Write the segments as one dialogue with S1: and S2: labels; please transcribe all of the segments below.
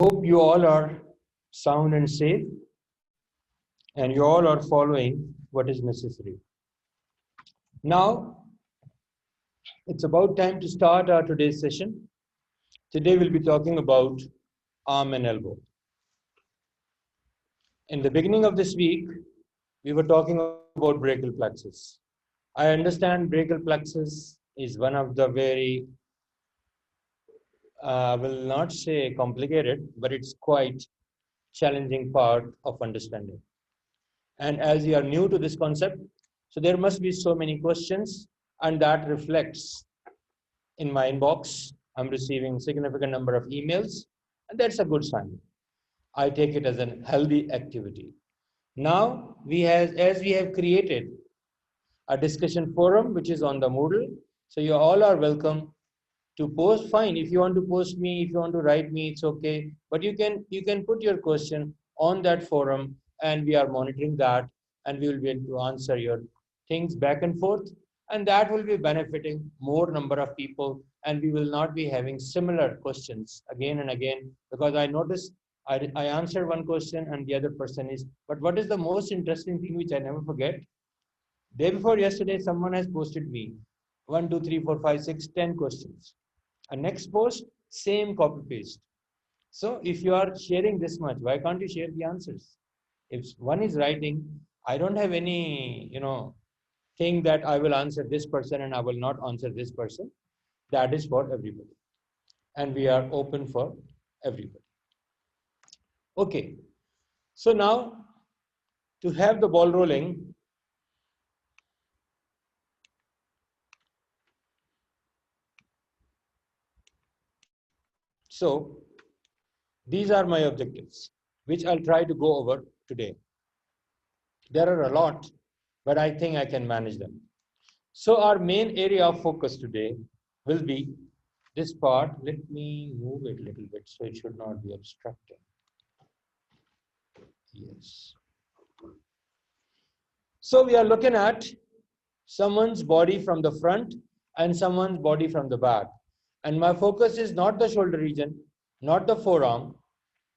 S1: Hope you all are sound and safe, and you all are following what is necessary. Now, it's about time to start our today's session. Today we'll be talking about arm and elbow. In the beginning of this week, we were talking about brachial plexus. I understand brachial plexus is one of the very, I will not say complicated, but it's quite challenging part of understanding. And as you are new to this concept, so there must be so many questions, and that reflects in my inbox. I'm receiving significant number of emails, and that's a good sign. I take it as a healthy activity. Now, as we have created a discussion forum, which is on the Moodle, so you all are welcome to post. Fine, if you want to post me, if you want to write me, it's okay. But you can put your question on that forum, and we are monitoring that, and we will be able to answer your things back and forth, and that will be benefiting more number of people, and we will not be having similar questions again and again, because I noticed I answered one question and the other person is, but what is the most interesting thing which I never forget? Day before yesterday, someone has posted me 1, 2, 3, 4, 5, 6, 10 questions. A next post, same copy paste. So if you are sharing this much, why can't you share the answers? If one is writing, I don't have any, thing that I will answer this person and I will not answer this person. That is for everybody. And we are open for everybody. Okay. So now, to have the ball rolling, so these are my objectives, which I'll try to go over today. There are a lot, but I think I can manage them. So our main area of focus today will be this part. Let me move it a little bit so it should not be obstructing. Yes. So we are looking at someone's body from the front and someone's body from the back. And my focus is not the shoulder region, not the forearm,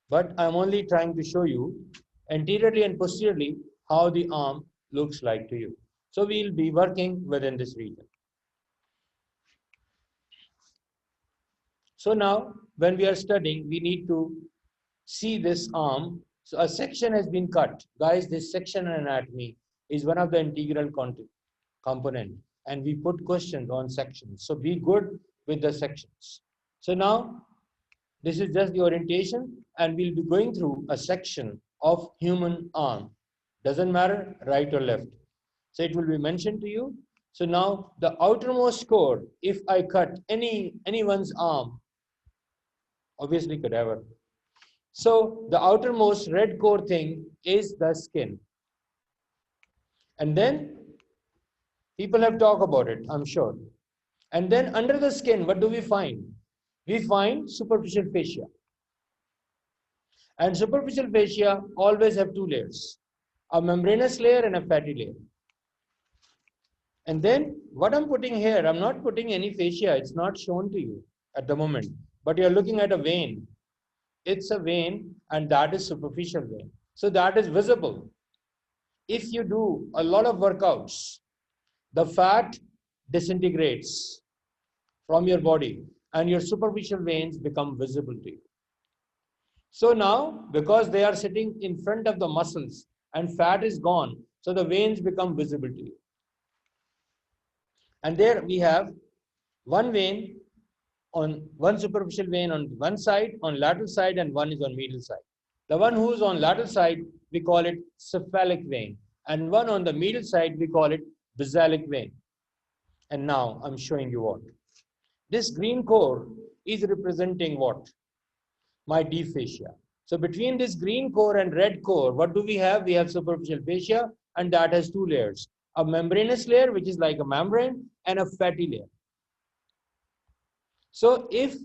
S1: but I'm only trying to show you anteriorly and posteriorly how the arm looks like to you. So we'll be working within this region. So now, when we are studying, we need to see this arm. So a section has been cut. Guys, this section and anatomy is one of the integral component. And we put questions on sections. So be good with the sections. So now, this is just the orientation, and we'll be going through a section of human arm. Doesn't matter right or left. So it will be mentioned to you. So now the outermost core, if I cut anyone's arm, obviously cadaver. So the outermost red core thing is the skin. And then people have talked about it, I'm sure. And then under the skin, what do we find? We find superficial fascia. And superficial fascia always have two layers, a membranous layer and a fatty layer. And then what I'm putting here, I'm not putting any fascia. It's not shown to you at the moment, but you're looking at a vein. It's a vein, and that is superficial vein. So that is visible. If you do a lot of workouts, the fat disintegrates from your body and your superficial veins become visible to you. So now, because they are sitting in front of the muscles and fat is gone, so the veins become visible to you. And there we have one vein on one superficial vein on one side, on lateral side, and one is on medial side. The one who is on lateral side, we call it cephalic vein. And one on the medial side, we call it basalic vein. And now I'm showing you what. This green core is representing what? My deep fascia. So between this green core and red core, what do we have? We have superficial fascia, and that has two layers. A membranous layer, which is like a membrane, and a fatty layer. So if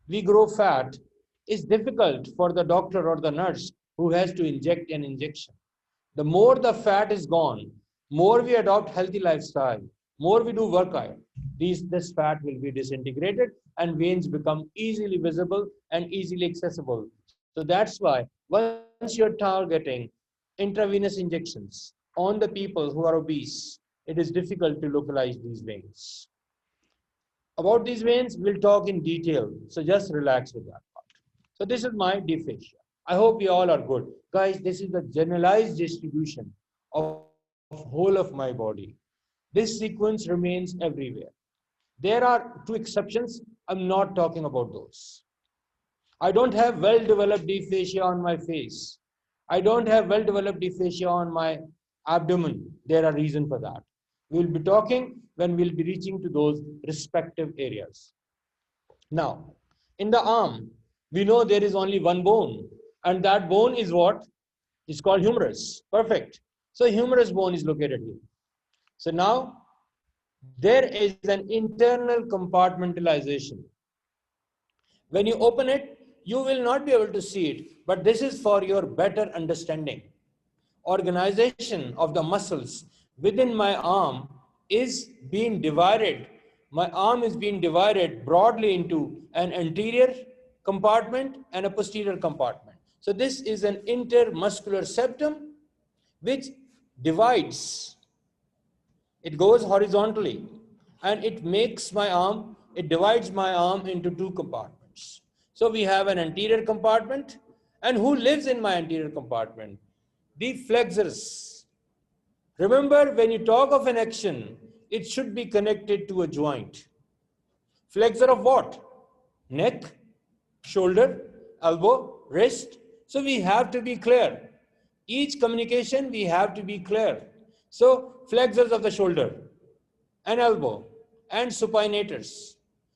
S1: we grow fat, it's difficult for the doctor or the nurse who has to inject an injection. The more the fat is gone, more we adopt healthy lifestyle, More we do workout, this fat will be disintegrated and veins become easily visible and easily accessible. So that's why once you're targeting intravenous injections on the people who are obese, it is difficult to localize these veins. About these veins, we'll talk in detail, so just relax with that part. So this is my deep fascia. I hope you all are good. Guys, this is the generalized distribution of whole of my body. This sequence remains everywhere. There are two exceptions. I'm not talking about those. I don't have well-developed deep fascia on my face. I don't have well-developed deep fascia on my abdomen. There are reasons for that. We'll be talking when we'll be reaching to those respective areas. Now, in the arm, we know there is only one bone, and that bone is what? It's called humerus. Perfect. So humerus bone is located here. So now, there is an internal compartmentalization. When you open it, you will not be able to see it, but this is for your better understanding. Organization of the muscles within my arm is being divided. My arm is being divided broadly into an anterior compartment and a posterior compartment. So this is an intermuscular septum which divides. It goes horizontally and it divides my arm into two compartments. So we have an anterior compartment, and who lives in my anterior compartment? The flexors. Remember, when you talk of an action, it should be connected to a joint. Flexor of what? Neck, shoulder, elbow, wrist. So we have to be clear. Each communication we have to be clear. So flexors of the shoulder and elbow and supinators.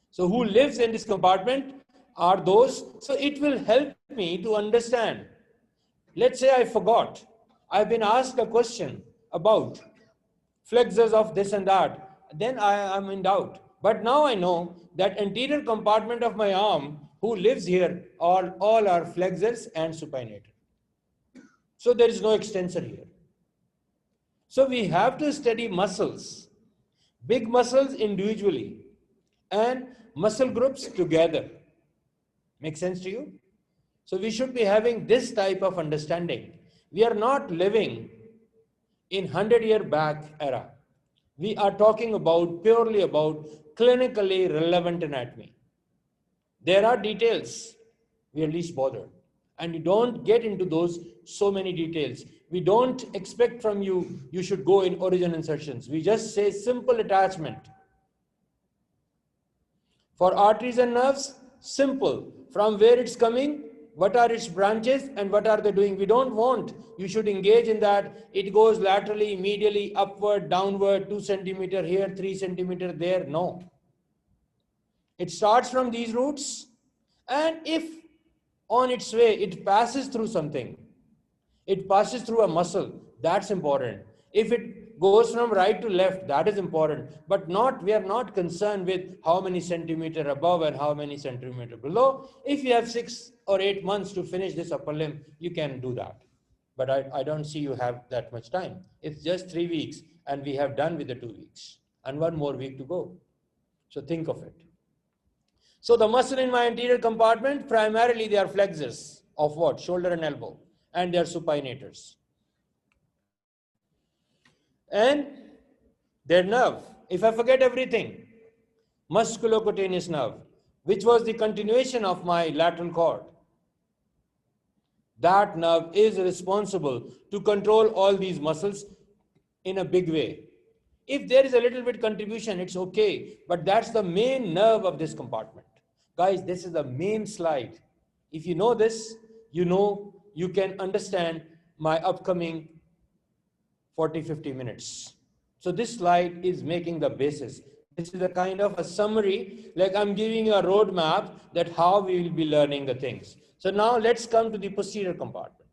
S1: So who lives in this compartment are those. So it will help me to understand. Let's say I forgot. I've been asked a question about flexors of this and that. Then I am in doubt. But now I know that anterior compartment of my arm, who lives here, all are flexors and supinator. So there is no extensor here. So we have to study muscles, big muscles individually and muscle groups together. Make sense to you? So we should be having this type of understanding. We are not living in 100-year back era. We are talking about purely about clinically relevant anatomy. There are details, we are least bothered. And you don't get into those so many details. We don't expect from you, you should go in origin insertions. We just say simple attachment. For arteries and nerves, simple. From where it's coming, what are its branches and what are they doing? We don't want, you should engage in that. It goes laterally, medially, upward, downward, 2 centimeter here, 3 centimeter there. No. It starts from these roots, and if on its way it passes through something, it passes through a muscle, that's important. If it goes from right to left, that is important. But we are not concerned with how many centimeter above and how many centimeter below. If you have 6 or 8 months to finish this upper limb, you can do that. But I don't see you have that much time. It's just 3 weeks, and we have done with the 2 weeks, and 1 more week to go. So think of it. So the muscle in my anterior compartment, primarily they are flexors of what? Shoulder and elbow, and they are supinators. And their nerve, if I forget everything, musculocutaneous nerve, which was the continuation of my lateral cord. That nerve is responsible to control all these muscles in a big way. If there is a little bit contribution, it's okay, but that's the main nerve of this compartment. Guys, this is the main slide. If you know this, you know you can understand my upcoming 40-50 minutes. So this slide is making the basis. This is a kind of a summary, like I'm giving you a roadmap that how we will be learning the things. So now let's come to the posterior compartment.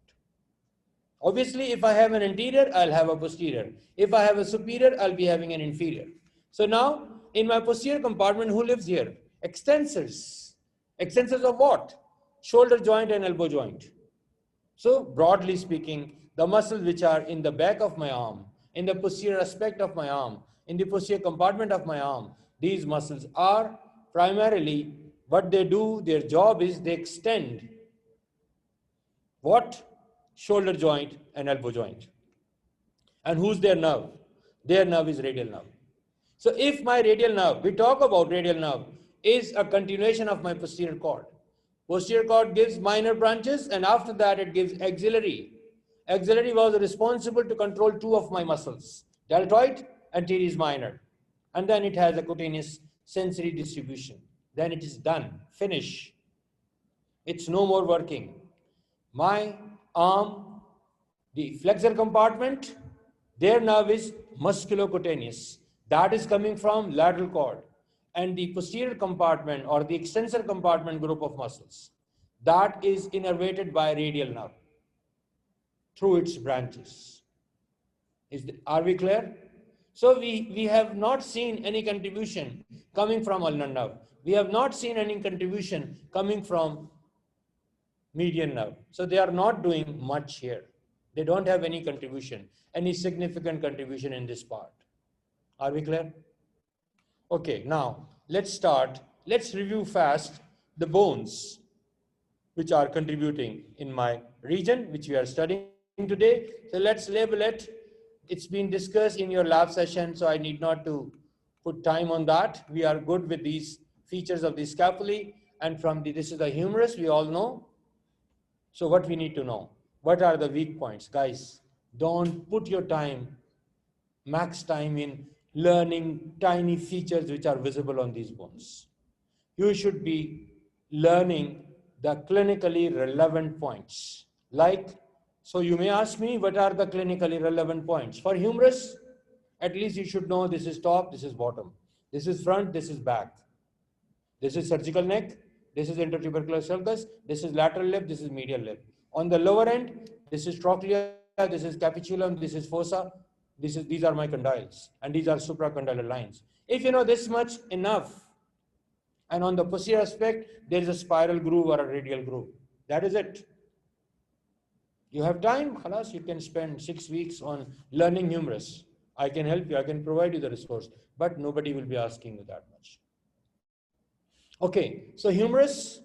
S1: Obviously, if I have an anterior, I'll have a posterior. If I have a superior, I'll be having an inferior. So now, in my posterior compartment, who lives here? Extensors. Extensors of what? Shoulder joint and elbow joint. So, broadly speaking, the muscles which are in the back of my arm, in the posterior aspect of my arm, in the posterior compartment of my arm. These muscles are primarily what they do, their job is they extend what? Shoulder joint and elbow joint. And who's their nerve? Their nerve is radial nerve. So if my radial nerve, we talk about radial nerve, is a continuation of my posterior cord. Posterior cord gives minor branches and after that it gives axillary. Axillary was responsible to control two of my muscles, deltoid and teres minor. And then it has a cutaneous sensory distribution. Then it is done, finish. It's no more working. My arm, the flexor compartment, their nerve is musculocutaneous. That is coming from lateral cord. And the posterior compartment or the extensor compartment group of muscles, that is innervated by radial nerve through its branches. Are we clear? So we have not seen any contribution coming from ulnar nerve. We have not seen any contribution coming from median nerve. So they are not doing much here. They don't have any contribution, any significant contribution in this part. Are we clear? Okay, now let's start. Let's review fast the bones which are contributing in my region, which we are studying today. So let's label it. It's been discussed in your lab session, so I need not to put time on that. We are good with these features of the scapulae, and from this is the humerus, we all know. So what we need to know, what are the weak points? Guys, don't put your time, max time in learning tiny features which are visible on these bones. You should be learning the clinically relevant points. Like, so you may ask me, what are the clinically relevant points? For humerus, at least you should know this is top, this is bottom. This is front, this is back. This is surgical neck, this is intertubercular sulcus, this is lateral lip, this is medial lip. On the lower end, this is trochlea, this is capitulum, this is fossa, these are my condyles, and these are supracondylar lines. If you know this much, enough. And on the posterior aspect, there is a spiral groove or a radial groove. That is it. You have time, khalas, you can spend 6 weeks on learning humerus. I can help you, I can provide you the resource, but nobody will be asking you that much. Okay, so humerus.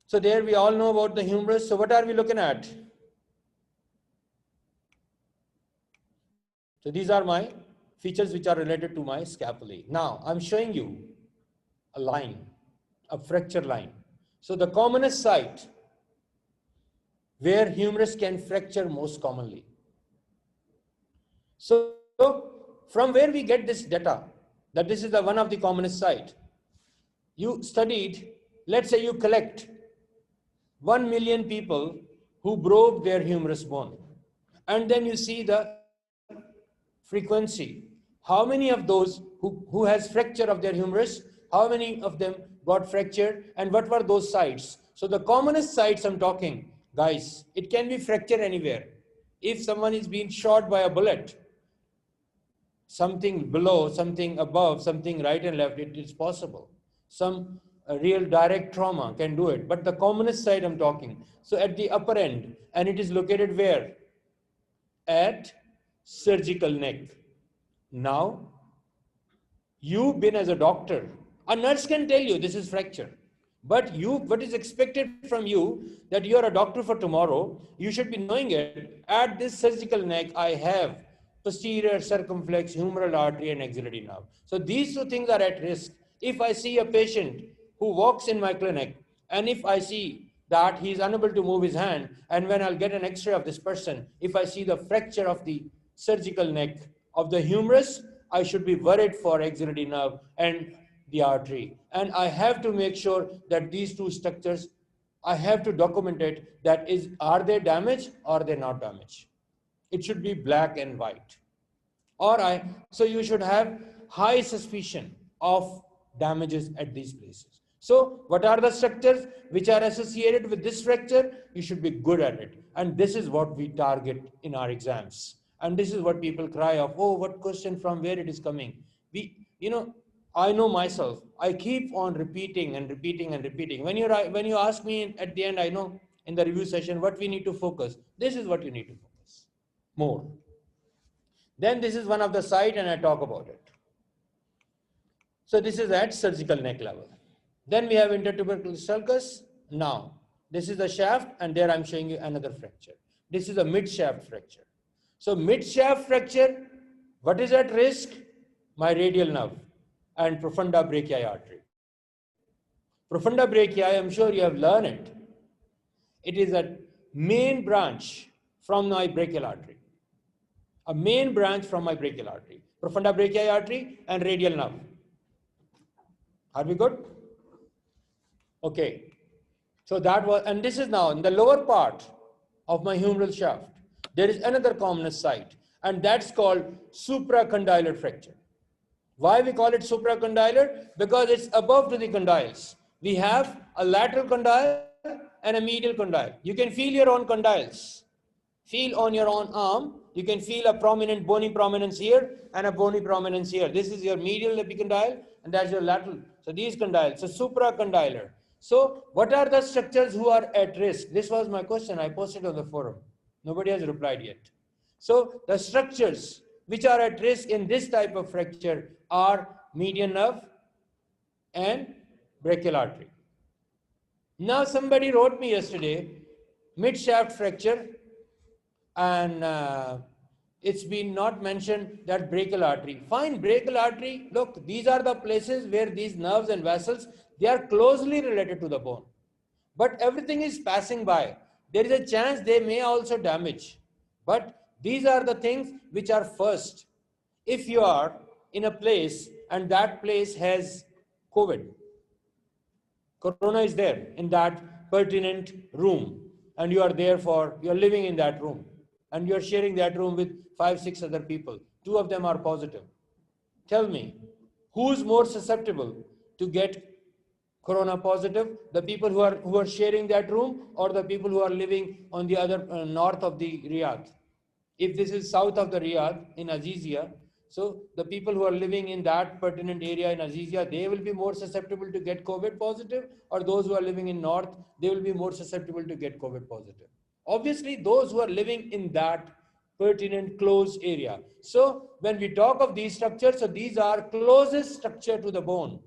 S1: So there we all know about the humerus. So what are we looking at? So these are my features which are related to my scapulae. Now I'm showing you a line, a fracture line. So the commonest site where humerus can fracture most commonly. So from where we get this data, that this is the one of the commonest site. You studied, let's say you collect 1 million people who broke their humerus bone. And then you see the frequency. How many of those who has fracture of their humerus, how many of them got fractured, and what were those sites? So the commonest sites I'm talking, guys, it can be fracture anywhere. If someone is being shot by a bullet, something below, something above, something right and left, it is possible. Some real direct trauma can do it. But the commonest site I'm talking, so at the upper end, and it is located where? At surgical neck. Now, you've been as a doctor, a nurse can tell you this is fracture. But what is expected from you, that you are a doctor for tomorrow, you should be knowing it. At this surgical neck, I have posterior circumflex humeral artery and axillary nerve. So these two things are at risk. If I see a patient who walks in my clinic, and if I see that he is unable to move his hand, and when I'll get an X-ray of this person, if I see the fracture of the surgical neck of the humerus, I should be worried for axillary nerve and the artery. And I have to make sure that these two structures, I have to document it, that are they damaged or are they not damaged? It should be black and white. So you should have high suspicion of damages at these places. So what are the structures which are associated with this fracture? You should be good at it. And this is what we target in our exams. And this is what people cry of, oh, what question from where it is coming? I know myself, I keep on repeating and repeating and repeating. When you ask me at the end, I know in the review session what we need to focus. This is what you need to focus more. Then this is one of the site and I talk about it. So this is at surgical neck level. Then we have intertubercular sulcus. Now, this is the shaft and there I'm showing you another fracture. This is a mid-shaft fracture. So mid-shaft fracture, what is at risk? My radial nerve and profunda brachii artery. Profunda brachii, I'm sure you have learned it. It is a main branch from my brachial artery. A main branch from my brachial artery. Profunda brachii artery and radial nerve. Are we good? Okay. So that was, and this is now in the lower part of my humeral shaft. There is another commonest site, and that's called supracondylar fracture. Why we call it supracondylar? Because it's above to the condyles. We have a lateral condyle and a medial condyle. You can feel your own condyles. Feel on your own arm. You can feel a prominent bony prominence here and a bony prominence here. This is your medial epicondyle and that's your lateral. So these condyles, so supracondylar. So what are the structures who are at risk? This was my question. I posted on the forum. Nobody has replied yet. So the structures which are at risk in this type of fracture are median nerve and brachial artery. Now somebody wrote me yesterday, mid-shaft fracture, and it's been not mentioned that brachial artery. Fine, brachial artery, look, these are the places where these nerves and vessels, they are closely related to the bone. But everything is passing by. There is a chance they may also damage. But these are the things which are first. If you are in a place and that place has COVID, Corona is there in that pertinent room, and you are there for, you are living in that room, and you are sharing that room with 5-6 other people. 2 of them are positive. Tell me, who's more susceptible to get Corona positive? The people who are sharing that room, or the people who are living on the other north of the Riyadh? If this is south of the Riyadh in Azizia, so the people who are living in that pertinent area in Azizia, they will be more susceptible to get COVID positive, or those who are living in north, they will be more susceptible to get COVID positive. Obviously, those who are living in that pertinent close area. So when we talk of these structures, so these are closest structure to the bone.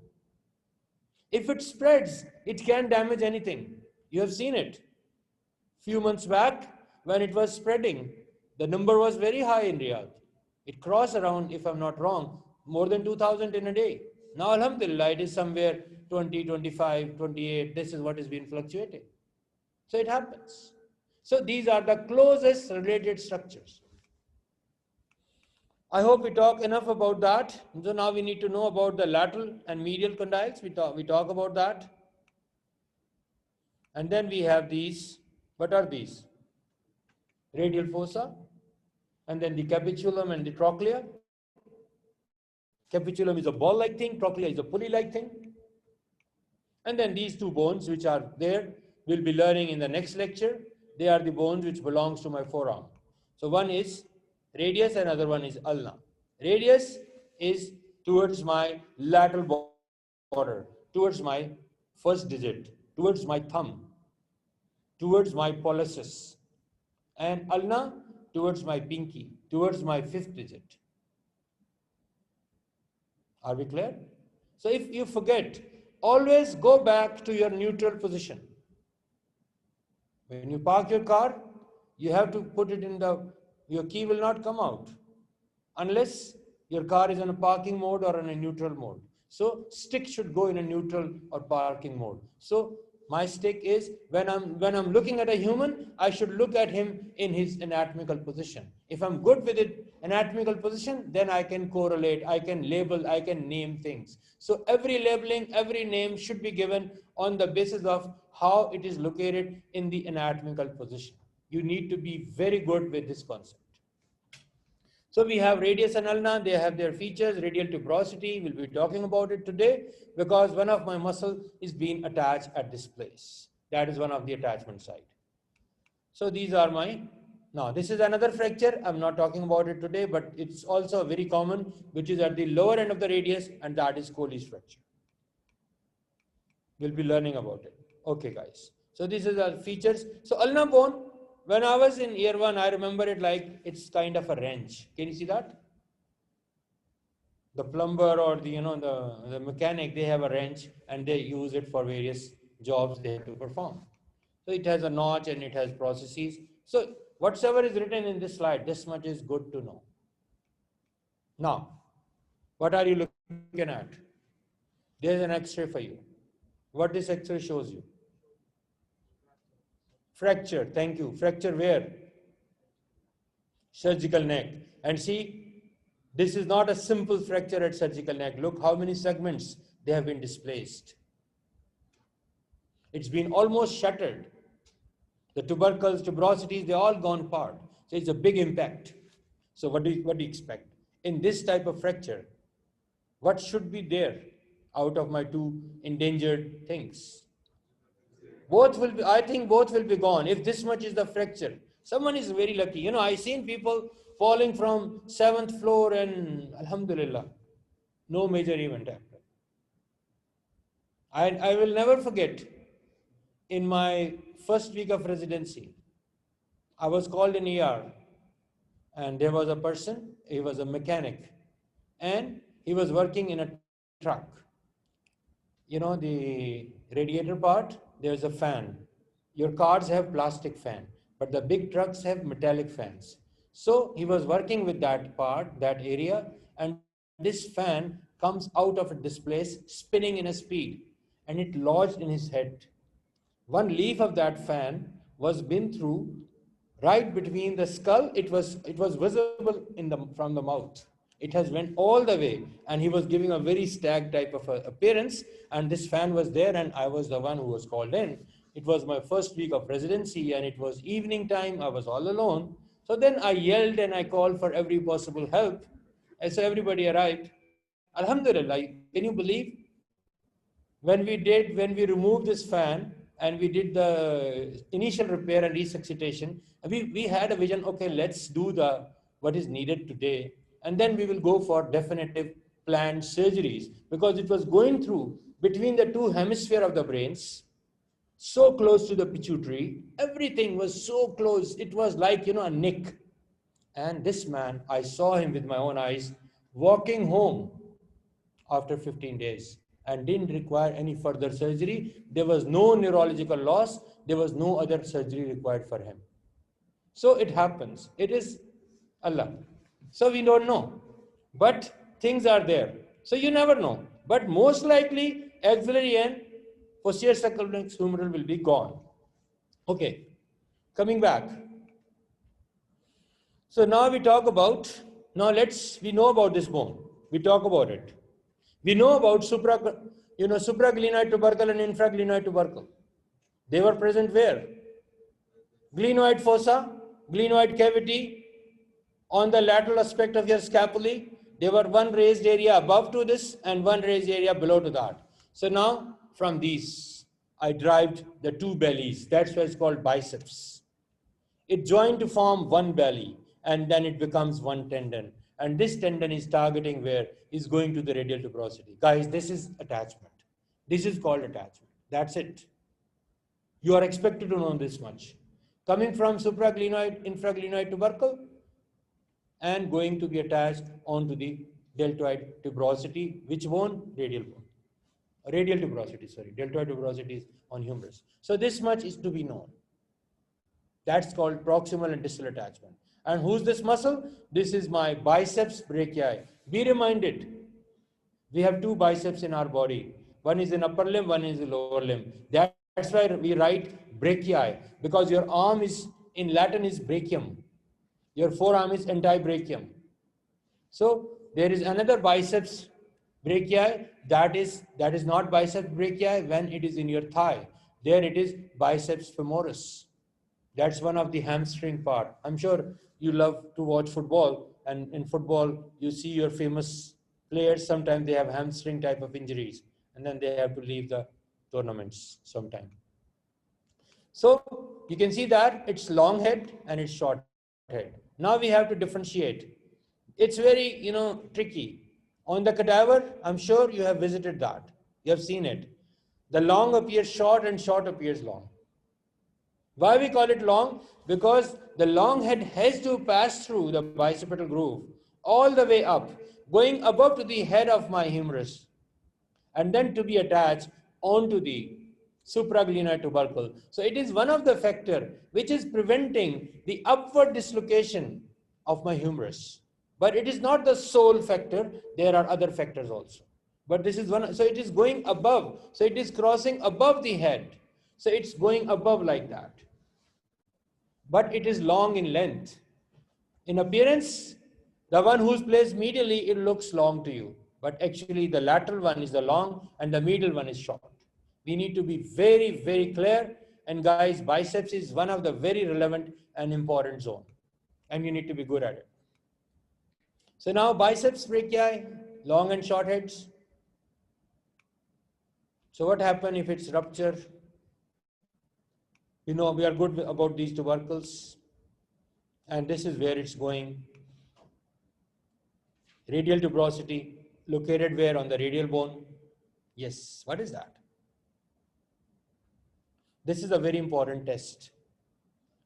S1: If it spreads, it can damage anything. You have seen it. Few months back, when it was spreading, the number was very high in Riyadh. It crossed around, if I'm not wrong, more than 2,000 in a day. Now, alhamdulillah, it is somewhere 20, 25, 28. This is what has been fluctuating. So it happens. So these are the closest related structures. I hope we talk enough about that. So now we need to know about the lateral and medial condyles. We talk about that. And then we have these. What are these? Radial fossa, and then the capitulum and the trochlea. Capitulum is a ball-like thing, trochlea is a pulley-like thing. And then these 2 bones which are there, we'll be learning in the next lecture. They are the bones which belongs to my forearm. So one is radius and other one is ulna. Radius is towards my lateral border, towards my first digit, towards my thumb, towards my pollicis, and ulna towards my pinky, towards my 5th digit. Are we clear? So if you forget, always go back to your neutral position. When you park your car, you have to put it in your key will not come out unless your car is in a parking mode or in a neutral mode. So stick should go in a neutral or parking mode. So my stick is, when I'm looking at a human, I should look at him in his anatomical position. If I'm good with it, anatomical position, then I can correlate, I can label, I can name things. So every labeling, every name should be given on the basis of how it is located in the anatomical position. You need to be very good with this concept. So we have radius and ulna, they have their features. Radial tuberosity, we'll be talking about it today because one of my muscles is being attached at this place. That is one of the attachment site. So these are now this is another fracture. I'm not talking about it today, but it's also very common, which is at the lower end of the radius, and that is Colles fracture. We'll be learning about it. Okay, guys. So these are the features. So ulna bone, When I was in year 1, I remember it like it's kind of a wrench. Can you see that? The plumber or the mechanic, they have a wrench and they use it for various jobs they have to perform. So it has a notch and it has processes. So whatsoever is written in this slide, this much is good to know. Now, what are you looking at? There's an X-ray for you. What this X-ray shows you? Fracture, thank you. Fracture where? Surgical neck. And see, this is not a simple fracture at surgical neck. Look how many segments they have been displaced. It's been almost shattered. The tubercles, tuberosities, they all gone apart. So it's a big impact. So what do you expect? In this type of fracture, what should be there out of my two endangered things? Both will be, I think both will be gone if this much is the fracture. Someone is very lucky. I've seen people falling from 7th floor and alhamdulillah, no major event happened. I will never forget, in my first week of residency, I was called in ER and there was a person, he was a mechanic and he was working in a truck. The radiator part, there's a fan. Your cars have plastic fan, but the big trucks have metallic fans. So he was working with that part, that area, and this fan comes out of this place, spinning in a speed, and it lodged in his head. One leaf of that fan was been through right between the skull. It was visible from the mouth. It has went all the way, and he was giving a very stag type of appearance, and this fan was there, and I was the one who was called in. It was my first week of residency, and it was evening time. I was all alone. So then I yelled and I called for every possible help. And so everybody arrived. Alhamdulillah, can you believe? When we removed this fan and we did the initial repair and resuscitation, we had a vision, okay, let's do what is needed today. And then we will go for definitive planned surgeries, because it was going through between the two hemispheres of the brains, so close to the pituitary. Everything was so close. It was like, a nick. And this man, I saw him with my own eyes walking home after 15 days and didn't require any further surgery. There was no neurological loss. There was no other surgery required for him. So it happens. It is Allah. So we don't know. But things are there. So you never know. But most likely, axillary and posterior circumflex humeral will be gone. Okay. Coming back. So now we talk about, we know about this bone. We talk about it. We know about supraglenoid tubercle and infraglenoid tubercle. They were present where? Glenoid fossa, glenoid cavity, on the lateral aspect of your scapulae. There were one raised area above to this and one raised area below to that. So now from these, I derived the two bellies. That's why it's called biceps. It joined to form one belly, and then it becomes one tendon. And this tendon is targeting where? Is going to the radial tuberosity. Guys, this is attachment. This is called attachment. That's it. You are expected to know this much. Coming from supraglenoid, infraglenoid tubercle, and going to be attached onto the deltoid tuberosity. Which bone? Radial bone. Radial tuberosity, sorry. Deltoid tuberosity is on humerus. So this much is to be known. That's called proximal and distal attachment. And who's this muscle? This is my biceps brachii. Be reminded, we have two biceps in our body. One is in upper limb, one is in lower limb. That's why we write brachii, because your arm is, in Latin, is brachium. Your forearm is antebrachium. So there is another biceps brachii that is not biceps brachii when it is in your thigh. There it is biceps femoris. That's one of the hamstring part. I'm sure you love to watch football, and in football you see your famous players. Sometimes they have hamstring type of injuries, and then they have to leave the tournaments sometime. So you can see that it's long head and it's short head. Now we have to differentiate. It's very, tricky. On the cadaver, I'm sure you have visited that. You have seen it. The long appears short and short appears long. Why we call it long? Because the long head has to pass through the bicipital groove all the way up, going above to the head of my humerus, and then to be attached onto the supraglenoid tubercle. So it is one of the factor which is preventing the upward dislocation of my humerus. But it is not the sole factor. There are other factors also. But this is one. So it is going above. So it is crossing above the head. So it's going above like that. But it is long in length. In appearance, the one who's placed medially, it looks long to you. But actually, the lateral one is the long and the medial one is short. We need to be very, very clear. And guys, biceps is one of the very relevant and important zone. And you need to be good at it. So now biceps brachii, long and short heads. So what happens if it's rupture? You know, we are good about these tubercles. And this is where it's going. Radial tuberosity, located where? On the radial bone. Yes, what is that? This is a very important test.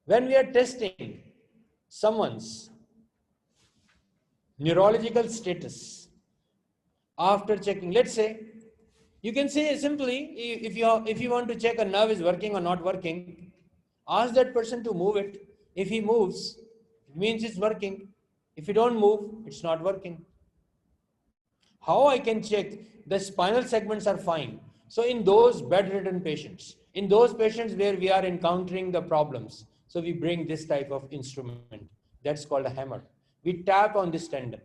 S1: When we are testing someone's neurological status, after checking, let's say, you can say simply, if you want to check a nerve is working or not working, ask that person to move it. If he moves, it means it's working. If you don't move, it's not working. How I can check the spinal segments are fine? So in those bedridden patients, in those patients where we are encountering the problems, so we bring this type of instrument. That's called a hammer. We tap on this tendon.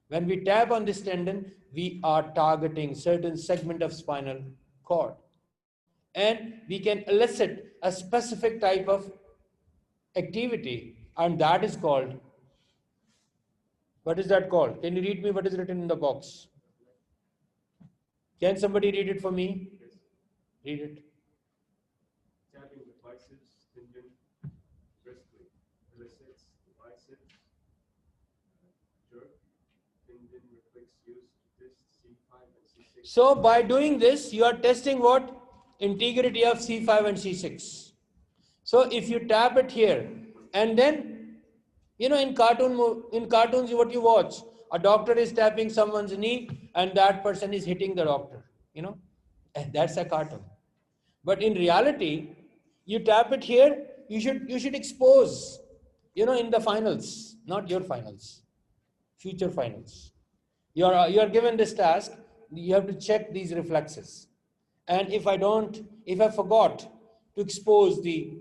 S1: When we tap on this tendon, we are targeting certain segment of spinal cord. And we can elicit a specific type of activity, and that is called, what is that called? Can you read me what is written in the box? Can somebody read it for me? Read it.
S2: Tapping the biceps tendon briskly elicits the biceps jerk. Tendon reflex used to test C5 and C6.
S1: So by doing this, you are testing what? Integrity of C5 and C6. So if you tap it here, and then, you know, in cartoons, what you watch, a doctor is tapping someone's knee, and that person is hitting the doctor. You know, and that's a cartoon. But in reality, you tap it here, you should expose, you know, in the finals, not your finals, future finals. You are given this task, you have to check these reflexes. And if I forgot to expose the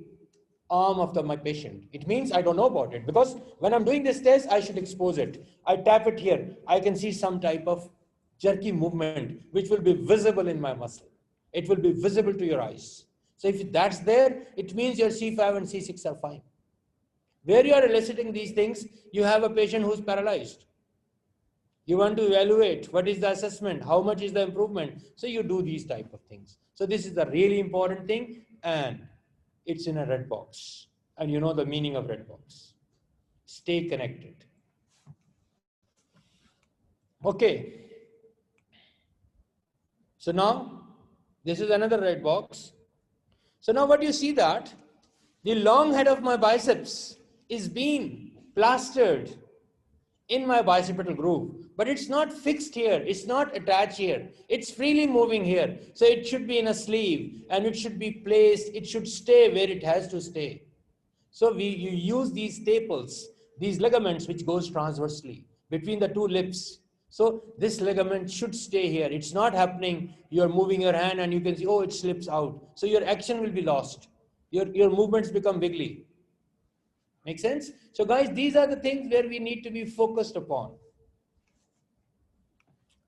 S1: arm of my patient, it means I don't know about it, because when I'm doing this test, I should expose it. I tap it here, I can see some type of jerky movement which will be visible in my muscle. It will be visible to your eyes. So if that's there, it means your C5 and C6 are fine. Where you are eliciting these things, you have a patient who's paralyzed. You want to evaluate what is the assessment, how much is the improvement. So you do these type of things. So this is a really important thing, and it's in a red box. And you know the meaning of red box. Stay connected. Okay. So now, this is another red box. So now what you see that the long head of my biceps is being plastered in my bicipital groove, but it's not fixed here, it's not attached here, it's freely moving here. So it should be in a sleeve, and it should be placed, it should stay where it has to stay. So you use these staples, these ligaments which goes transversely between the two lips. So this ligament should stay here. It's not happening, you're moving your hand and you can see, oh, it slips out. So your action will be lost. Your movements become wiggly. Make sense? So guys, these are the things where we need to be focused upon.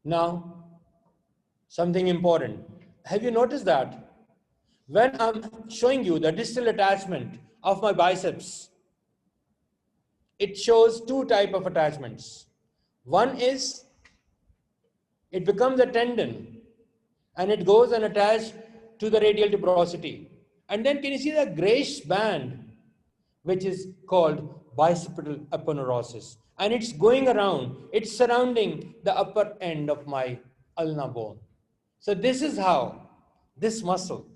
S1: Now, something important. Have you noticed that when I'm showing you the distal attachment of my biceps, it shows two types of attachments. One is, it becomes a tendon and it goes and attached to the radial tuberosity. And then can you see the grayish band, which is called bicipital aponeurosis, and it's going around, it's surrounding the upper end of my ulna bone. So this is how this muscle,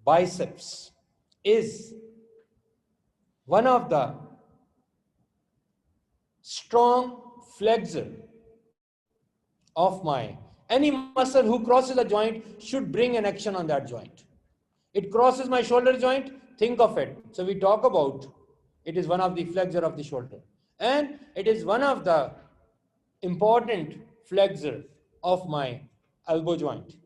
S1: biceps, is one of the strong flexor of my, any muscle who crosses a joint should bring an action on that joint. It crosses my shoulder joint, think of it. So we talk about it is one of the flexor of the shoulder. And it is one of the important flexor of my elbow joint.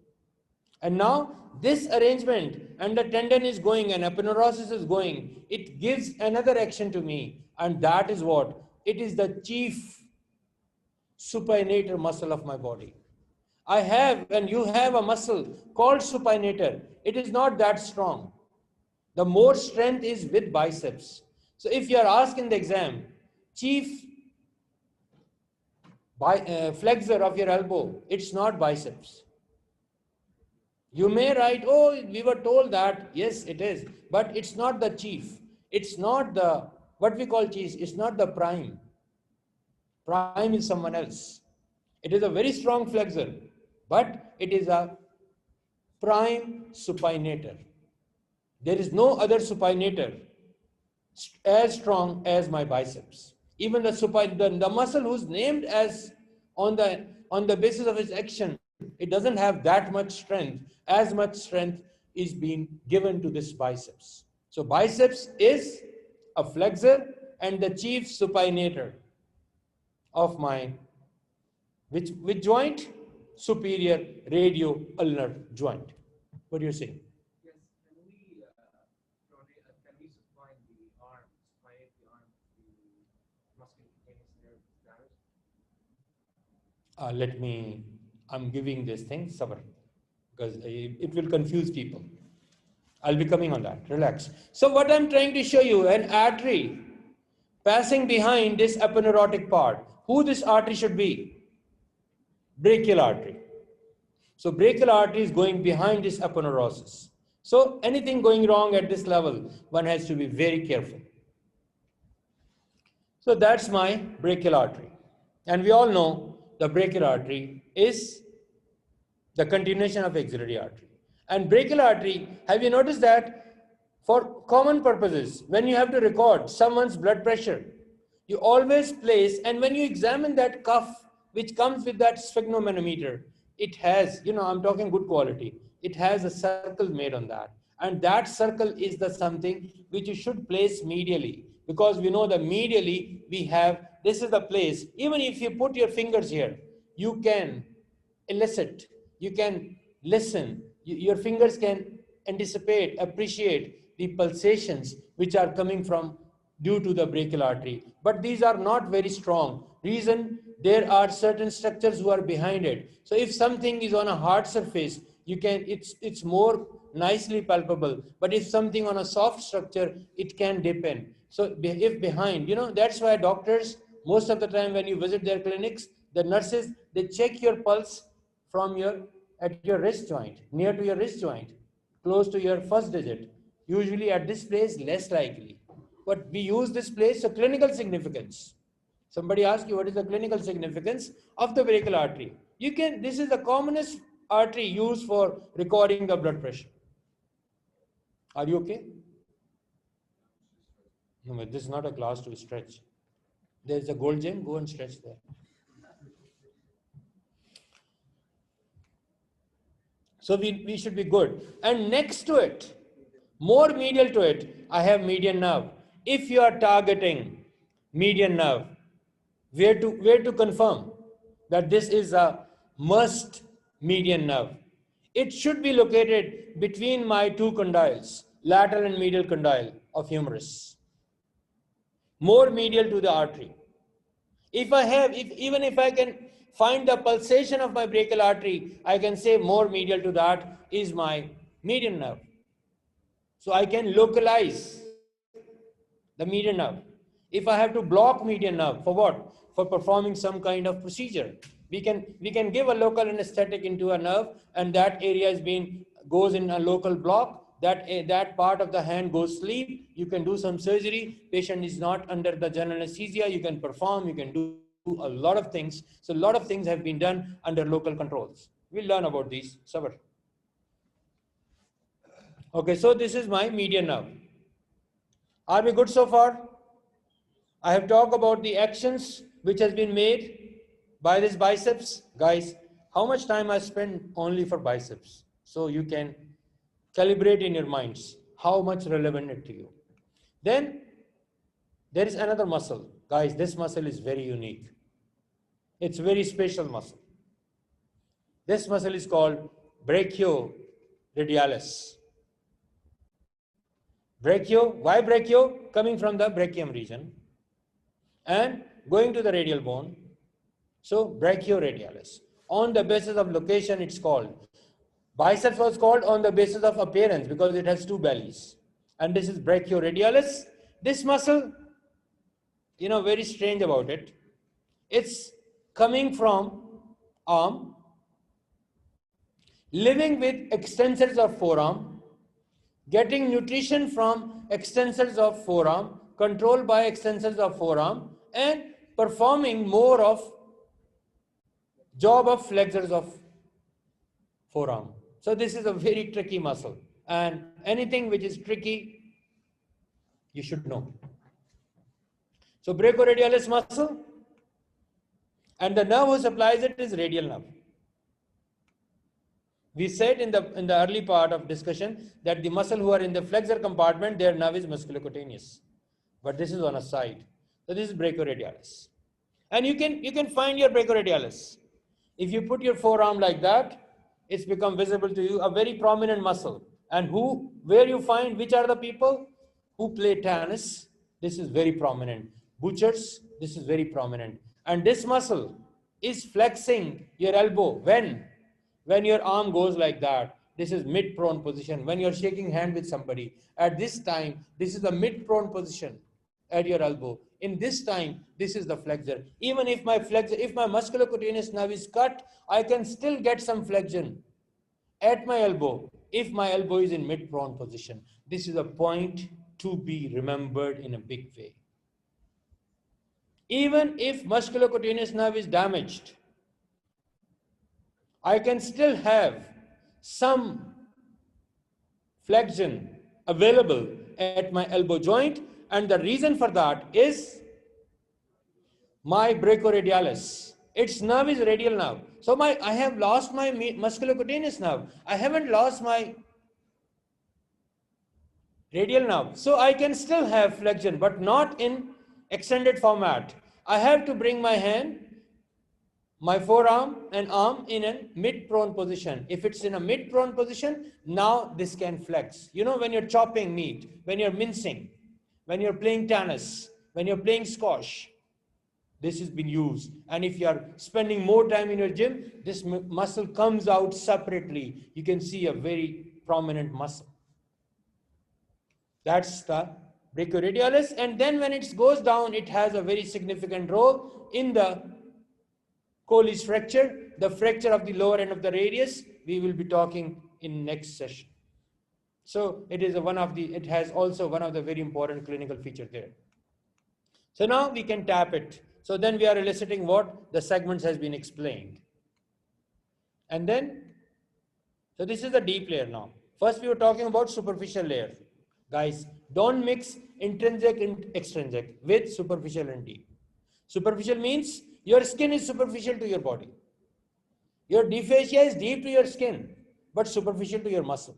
S1: And now this arrangement and the tendon is going and aponeurosis is going, it gives another action to me. And that is what? It is the chief supinator muscle of my body. I have, and you have a muscle called supinator. It is not that strong. The more strength is with biceps. So if you are asked in the exam, chief flexor of your elbow, it's not biceps. You may write, oh, we were told that. Yes, it is. But it's not the chief. It's not the, what we call chief, it's not the prime. Prime is someone else. It is a very strong flexor, but it is a prime supinator. There is no other supinator as strong as my biceps. Even the muscle who's named as on the basis of its action, it doesn't have that much strength. As much strength is being given to this biceps. So biceps is a flexor and the chief supinator of my which joint? Superior radioulnar joint. What do you say?
S3: Yes, can we supply the arm, supply the arm to muscle-cutaneous nerve damage?
S1: I'm giving this thing sabr because it will confuse people. I'll be coming on that. Relax. So what I'm trying to show you, an artery passing behind this aponeurotic part. Who this artery should be? Brachial artery. So brachial artery is going behind this aponeurosis. So anything going wrong at this level, one has to be very careful. So that's my brachial artery. And we all know the brachial artery is the continuation of axillary artery. And brachial artery, have you noticed that for common purposes, when you have to record someone's blood pressure, you always place, and when you examine that cuff, which comes with that sphygmomanometer, it has, I'm talking good quality, it has a circle made on that. And that circle is the something which you should place medially, because we know that medially we have, this is the place, even if you put your fingers here, you can elicit, you can listen, your fingers can anticipate, appreciate the pulsations which are coming from due to the brachial artery. But these are not very strong. Reason, there are certain structures who are behind it. So if something is on a hard surface, it's more nicely palpable. But if something on a soft structure, it can depend. So if behind, that's why doctors, most of the time when you visit their clinics, the nurses, they check your pulse from at your wrist joint, near to your wrist joint, close to your first digit. Usually at this place, less likely. But we use this place for clinical significance. Somebody asks you what is the clinical significance of the brachial artery. This is the commonest artery used for recording the blood pressure. Are you okay? No, but this is not a class to stretch. There's a gold gem, go and stretch there. So we should be good. And next to it, more medial to it, I have median nerve. If you are targeting median nerve, where to confirm that this is a must median nerve? It should be located between my two condyles, lateral and medial condyle of humerus. More medial to the artery. Even if I can find the pulsation of my brachial artery, I can say more medial to that is my median nerve. So I can localize the median nerve. If I have to block median nerve, for what? For performing some kind of procedure. We can give a local anesthetic into a nerve, and that area goes in a local block. That part of the hand goes sleep. You can do some surgery. Patient is not under the general anesthesia. You can perform. You can do a lot of things. So a lot of things have been done under local controls. We'll learn about these. Sabr. Okay, so this is my median nerve. Are we good so far? I have talked about the actions which has been made by this biceps. Guys, how much time I spend only for biceps? So you can calibrate in your minds how much relevant it to you. Then there is another muscle. Guys, this muscle is very unique. It's very special muscle. This muscle is called Brachioradialis. Why brachio? Coming from the brachium region and going to the radial bone. So Brachioradialis. On the basis of location, it's called. Biceps was called on the basis of appearance because it has two bellies. And this is Brachioradialis. This muscle, very strange about it. It's coming from arm, living with extensors of forearm, getting nutrition from extensors of forearm, controlled by extensors of forearm, and performing more of job of flexors of forearm. So this is a very tricky muscle, and anything which is tricky, you should know. So brachioradialis muscle, and the nerve who supplies it is radial nerve. We said in the early part of discussion that the muscle who are in the flexor compartment, their nerve is musculocutaneous, but this is on a side. So this is brachioradialis, and you can find your brachioradialis. If you put your forearm like that, it's become visible to you, a very prominent muscle. And where you find, which are the people who play tennis? This is very prominent. Butchers, this is very prominent. And this muscle is flexing your elbow when your arm goes like that. This is mid-prone position. When you're shaking hand with somebody, at this time, this is the mid-prone position at your elbow. In this time, this is the flexor. Even if my musculocutaneous nerve is cut, I can still get some flexion at my elbow if my elbow is in mid-prone position. This is a point to be remembered in a big way. Even if musculocutaneous nerve is damaged, I can still have some flexion available at my elbow joint, and the reason for that is my brachioradialis. Its nerve is radial nerve. So I have lost my musculocutaneous nerve. I haven't lost my radial nerve. So I can still have flexion, but not in extended format. I have to bring my hand, my forearm and arm in a mid-prone position. If it's in a mid-prone position, now this can flex. When you're chopping meat, when you're mincing, when you're playing tennis, when you're playing squash, this has been used. And if you are spending more time in your gym, this muscle comes out separately. You can see a very prominent muscle. That's the brachioradialis. And then when it goes down, it has a very significant role in the Colles fracture, the fracture of the lower end of the radius. We will be talking in next session. So it has also one of the very important clinical features there. So now we can tap it. So then we are eliciting what the segments has been explained. And then, so this is the deep layer now. First we were talking about superficial layer. Guys, don't mix intrinsic and extrinsic with superficial and deep. Superficial means your skin is superficial to your body. Your dysphagia is deep to your skin, but superficial to your muscle.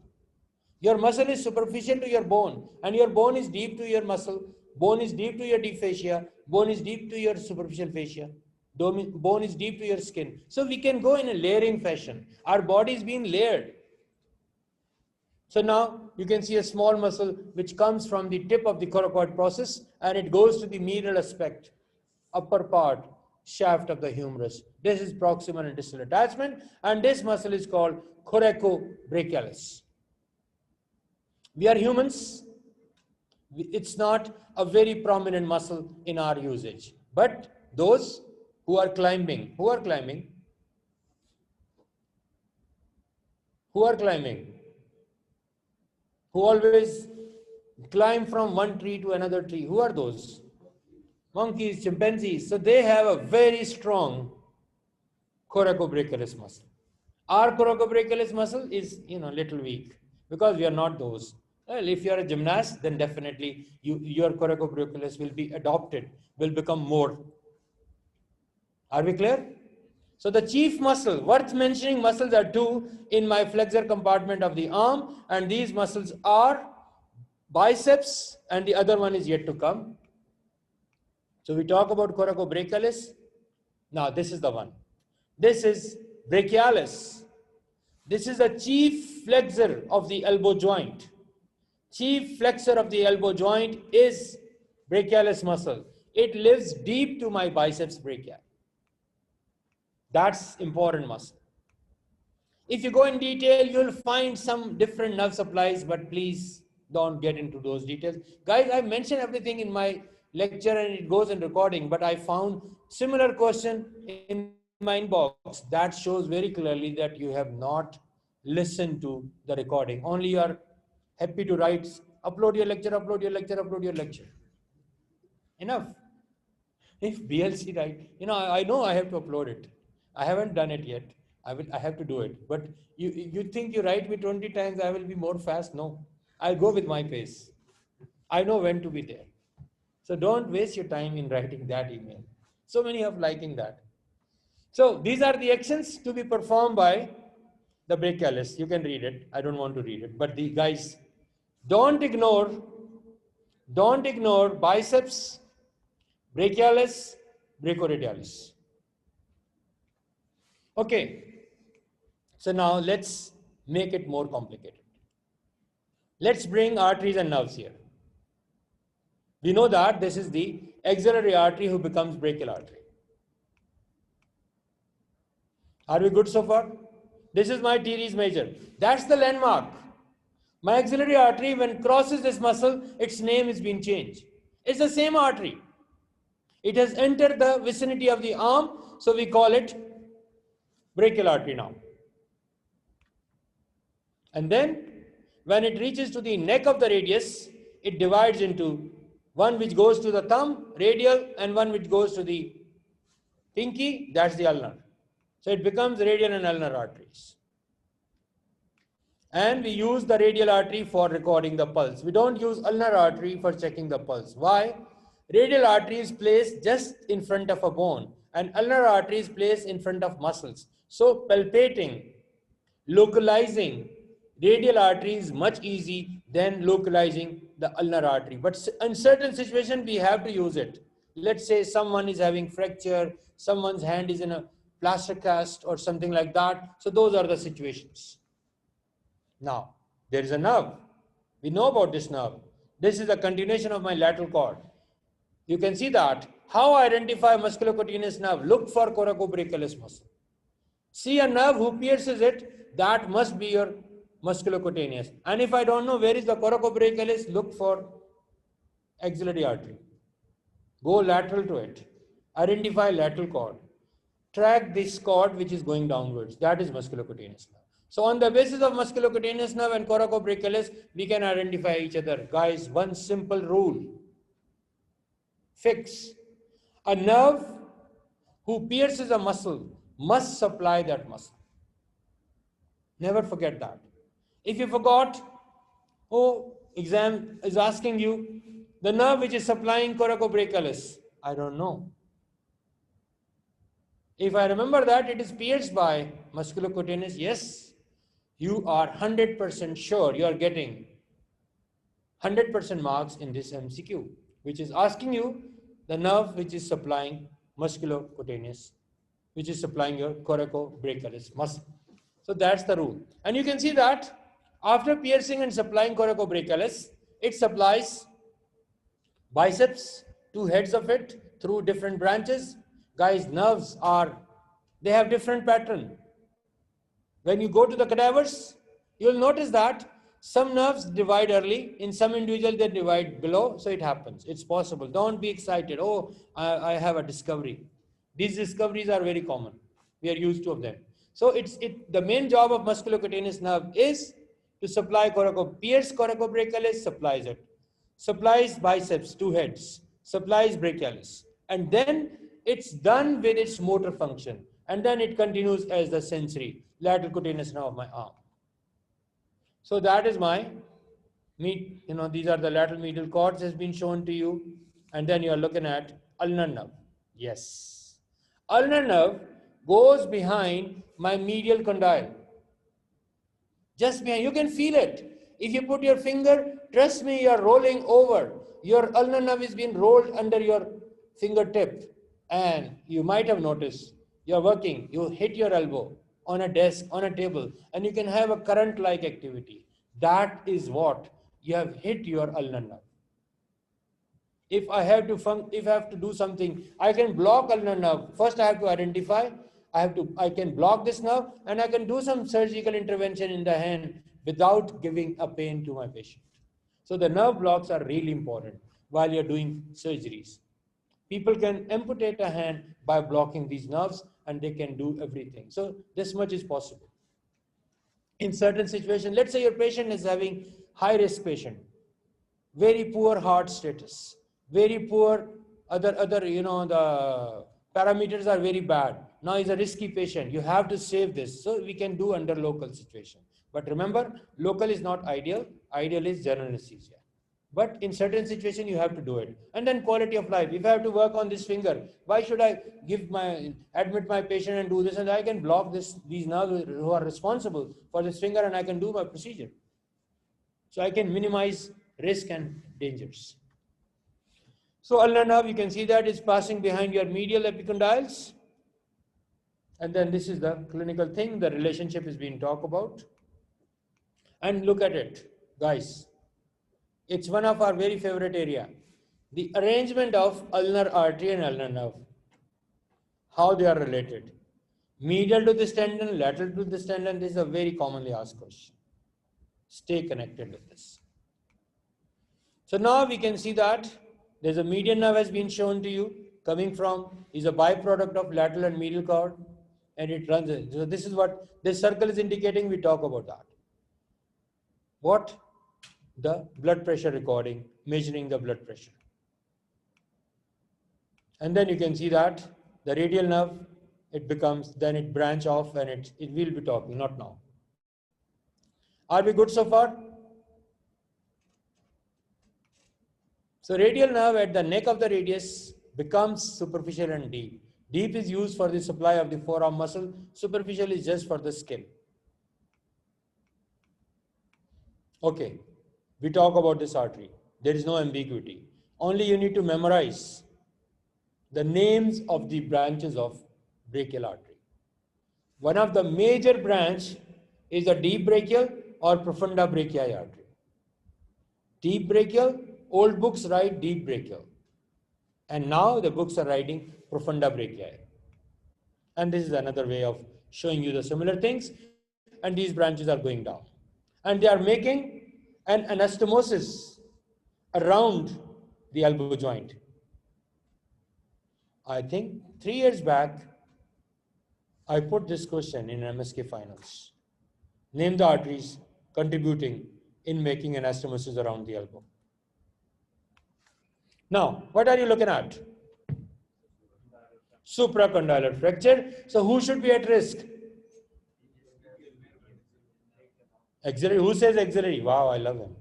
S1: Your muscle is superficial to your bone, and your bone is deep to your muscle. Bone is deep to your dysphagia. Bone is deep to your superficial fascia. Bone is deep to your skin. So we can go in a layering fashion. Our body is being layered. So now you can see a small muscle which comes from the tip of the coracoid process, and it goes to the medial aspect, upper part, shaft of the humerus. This is proximal and distal attachment, and this muscle is called coracobrachialis. We are humans. It's not a very prominent muscle in our usage. But those who are climbing, who always climb from one tree to another tree, who are those? Monkeys, chimpanzees. So they have a very strong coracobrachialis muscle. Our coracobrachialis muscle is, little weak because we are not those. Well, if you are a gymnast, then definitely your coracobrachialis will be adopted, will become more. Are we clear? So the chief muscle, worth mentioning muscles are two in my flexor compartment of the arm, and these muscles are biceps and the other one is yet to come. So we talk about coracobrachialis. Now this is the one. This is brachialis. This is the chief flexor of the elbow joint. Chief flexor of the elbow joint is brachialis muscle. It lives deep to my biceps brachii. That's important muscle. If you go in detail, you'll find some different nerve supplies, but please don't get into those details. Guys, I mentioned everything in my lecture and it goes in recording, but I found similar question in my inbox that shows very clearly that you have not listened to the recording. Only you are happy to write, upload your lecture, upload your lecture, upload your lecture. Enough. If BLC right, I know I have to upload it. I haven't done it yet. I have to do it. But you think you write me 20 times, I will be more fast? No. I'll go with my pace. I know when to be there. So don't waste your time in writing that email. So many of liking that. So these are the actions to be performed by the brachialis. You can read it. I don't want to read it. But the guys, don't ignore biceps, brachialis, brachioradialis. Okay. So now let's make it more complicated. Let's bring arteries and nerves here. We know that this is the axillary artery who becomes brachial artery. Are we good so far? This is my teres major. That's the landmark. My axillary artery, when crosses this muscle, its name has been changed. It's the same artery. It has entered the vicinity of the arm, so we call it brachial artery now. And then, when it reaches to the neck of the radius, it divides into one which goes to the thumb, radial, and one which goes to the pinky, that's the ulnar. So it becomes radial and ulnar arteries. And we use the radial artery for recording the pulse. We don't use ulnar artery for checking the pulse. Why? Radial artery is placed just in front of a bone, and ulnar artery is placed in front of muscles. So palpating, localizing radial artery is much easy than localizing the ulnar artery. But in certain situations, we have to use it. Let's say someone is having fracture, someone's hand is in a plaster cast or something like that. So those are the situations. Now, there is a nerve. We know about this nerve. This is a continuation of my lateral cord. You can see that. How I identify musculocutaneous nerve? Look for coracobrachialis muscle. See a nerve who pierces it, that must be your musculocutaneous. And if I don't know where is the coracobrachialis, look for axillary artery. Go lateral to it. Identify lateral cord. Track this cord which is going downwards. That is musculocutaneous nerve. So on the basis of musculocutaneous nerve and coracobrachialis, we can identify each other. Guys, one simple rule. Fix. A nerve who pierces a muscle must supply that muscle. Never forget that. If you forgot, exam is asking you, the nerve which is supplying coracobrachialis, I don't know. If I remember that it is pierced by musculocutaneous, yes, you are 100% sure you are getting 100% marks in this MCQ, which is asking you the nerve which is supplying musculocutaneous, which is supplying your coracobrachialis muscle. So that's the rule. And you can see that after piercing and supplying coracobrachialis, it supplies biceps, two heads of it through different branches. Guys, nerves they have different pattern. When you go to the cadavers, you'll notice that some nerves divide early. In some individual, they divide below. So it happens. It's possible. Don't be excited. Oh, I have a discovery. These discoveries are very common. We are used to them. So the main job of musculocutaneous nerve is to supply pierce coracobrachialis, supplies it. Supplies biceps, two heads. Supplies brachialis. And then it's done with its motor function. And then it continues as the sensory, lateral cutaneous nerve of my arm. So that is my These are the lateral medial cords has been shown to you, and then you are looking at ulnar nerve. Yes, ulnar nerve goes behind my medial condyle. Just behind, you can feel it. If you put your finger, trust me, you are rolling over. Your ulnar nerve is being rolled under your fingertip, and you might have noticed you are working. You hit your elbow on a desk, on a table, and you can have a current-like activity. That is what you have hit your ulnar nerve. If I have to do something, I can block ulnar nerve. First, I have to identify. I can block this nerve, and I can do some surgical intervention in the hand without giving a pain to my patient. So the nerve blocks are really important while you're doing surgeries. People can amputate a hand by blocking these nerves, and they can do everything. So this much is possible. In certain situations, let's say your patient is having high-risk patient, very poor heart status, very poor the parameters are very bad. Now he's a risky patient. You have to save this. So we can do under local situation. But remember, local is not ideal. Ideal is general anesthesia. But in certain situations, you have to do it. And then quality of life. If I have to work on this finger, why should I admit my patient and do this? And I can block these nerves who are responsible for this finger, and I can do my procedure. So I can minimize risk and dangers. So ulnar nerve, you can see that is passing behind your medial epicondyles. And then this is the clinical thing. The relationship is being talked about. And look at it, guys. It's one of our very favorite area. The arrangement of ulnar artery and ulnar nerve. How they are related. Medial to this tendon, lateral to this tendon. This is a very commonly asked question. Stay connected with this. So now we can see that there's a median nerve has been shown to you, coming from, is a byproduct of lateral and medial cord, and it runs in. So this is what this circle is indicating. We talk about that. What? The blood pressure recording, measuring the blood pressure. And then you can see that the radial nerve, then it branch off, and it will be talking, not now. Are we good so far? So radial nerve at the neck of the radius becomes superficial and deep. Deep is used for the supply of the forearm muscle. Superficial is just for the skin. Okay, we talk about this artery. There is no ambiguity. Only you need to memorize the names of the branches of brachial artery. One of the major branch is the deep brachial or profunda brachii artery. Deep brachial, old books write deep brachial. And now the books are writing profunda brachii. And this is another way of showing you the similar things. And these branches are going down. And they are making an anastomosis around the elbow joint. I think 3 years back, I put this question in MSK finals. Name the arteries contributing in making anastomosis around the elbow. Now, what are you looking at? Supracondylar fracture. So who should be at risk? Axillary. Who says axillary? Wow, I love him.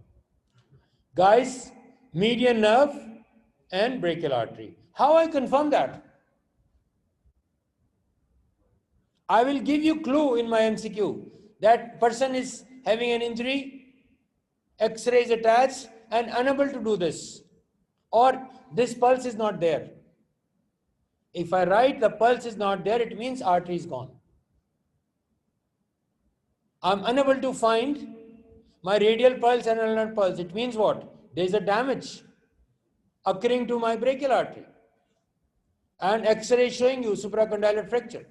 S1: Guys, median nerve and brachial artery. How I confirm that? I will give you clue in my MCQ. That person is having an injury, X-ray is attached, and unable to do this. Or this pulse is not there. If I write the pulse is not there, it means artery is gone. I'm unable to find my radial pulse and ulnar pulse. It means what? There is a damage occurring to my brachial artery. And X-ray showing you supracondylar fracture.